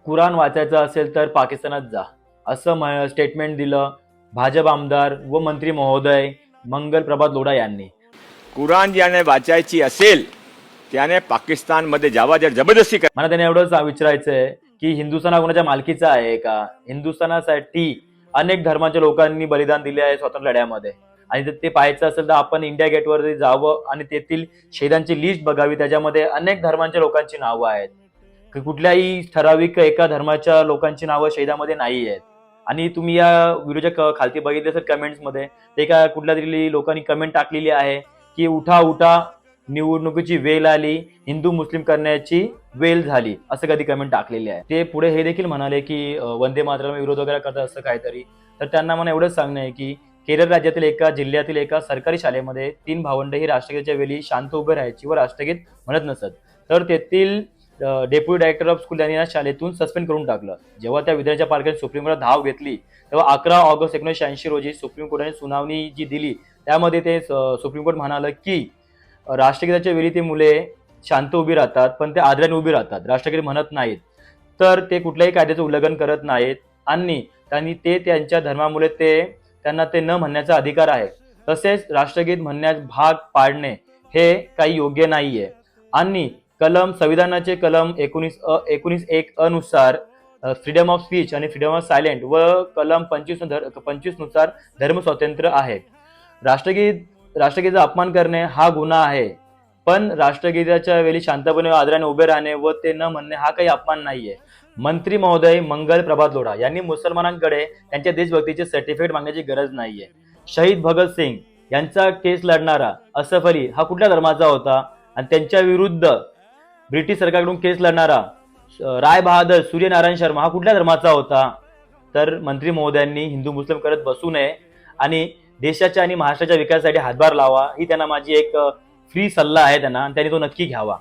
कुराण वाचायचं असेल तर पाकिस्तानात जा, असं स्टेटमेंट दिलं भाजप आमदार व मंत्री महोदय मंगल प्रभात लोढा यांनी. कुराण ज्याने वाचायची असेल त्याने पाकिस्तानमध्ये जावा. जर जबरदस्ती मला त्यांना एवढंच विचारायचंय की हिंदुस्थान हा कोणाच्या मालकीचा आहे का? हिंदुस्थानासाठी अनेक धर्माच्या लोकांनी बलिदान दिले आहे स्वातंत्र्य लढ्यामध्ये, आणि जर ते पाहायचं असेल तर आपण इंडिया गेटवर जावं आणि तेथील शहीदांची लिस्ट बघावी. त्याच्यामध्ये अनेक धर्मांच्या लोकांची नावं आहेत. कुठल्याही ठराविक एका धर्माच्या लोकांची नावं शहीदामध्ये नाही आहेत. आणि तुम्ही या व्हिडिओच्या खालती बघितले असेल कमेंट्समध्ये, ते का कुठल्या तरी लोकांनी कमेंट टाकलेली आहे की उठा उठा निवडणुकीची वेळ आली, हिंदू मुस्लिम करण्याची वेळ झाली, असं कधी कमेंट टाकलेली आहे. ते पुढे हे देखील म्हणाले की वंदे मातरम विरोध वगैरे करतात असं काहीतरी. तर त्यांना मला एवढंच सांगणं आहे की केरळ राज्यातील एका जिल्ह्यातील एका सरकारी शाळेमध्ये 3 भावंड ही राष्ट्रगीताच्या वेळी शांत उभे राहायची व राष्ट्रगीत म्हणत नसत. तर तेथील डेप्युटी डायरेक्टर ऑफ स्कूल यांनी या शाळेतून सस्पेंड करून टाकलं. जेव्हा त्या विद्यार्थ्याच्या पालकांनी सुप्रीम कोर्टात धाव घेतली तेव्हा 11 ऑगस्ट 1986 रोजी सुप्रीम कोर्टाने सुनावणी जी दिली त्यामध्ये ते सुप्रीम कोर्ट म्हणालं की राष्ट्रगीताच्या वेळी ते मुले शांत उभी राहतात, पण ते आदराने उभी राहतात, राष्ट्रगीत म्हणत नाहीत, तर ते कुठल्याही कायद्याचं उल्लंघन करत नाहीत आणि ते त्यांच्या धर्मामुळे त्यांना ते न म्हणण्याचा अधिकार आहे. तसेच राष्ट्रगीत म्हणण्यास भाग पाडणे हे काही योग्य नाहीये. आणि संविधानाचे कलम 19(1) अनुसार फ्रीडम ऑफ स्पीच आणि फ्रीडम ऑफ सायलेंट व कलम 25 नुसार धर्म स्वातंत्र्य आहे. राष्ट्रगीताचा अपमान करणे हा गुन्हा आहे, पण राष्ट्रगीताच्या वेळी शांतपणे आदराने उभे राहणे व ते न म्हणणे हा काही अपमान नाहीये. मंत्री महोदय मंगल प्रभात लोढा यांनी मुसलमानांकडे त्यांच्या देशभक्तीचे सर्टिफिकेट मागण्याची गरज नाहीये. शहीद भगतसिंग यांचा केस लढणारा असफ अली हा कुठल्या धर्माचा होता? आणि त्यांच्या विरुद्ध ब्रिटिश सरकारकडून केस लढणारा राय बहादर सूर्यनारायण शर्मा हा कुठल्या धर्माचा होता? तर मंत्री महोदयांनी हिंदू मुस्लिम करत बसू नये आणि देशाच्या आणि महाराष्ट्राच्या विकासासाठी हातभार लावा, ही त्यांना माझी एक फ्री सल्ला आहे त्यांना, आणि त्यांनी तो नक्की घ्यावा.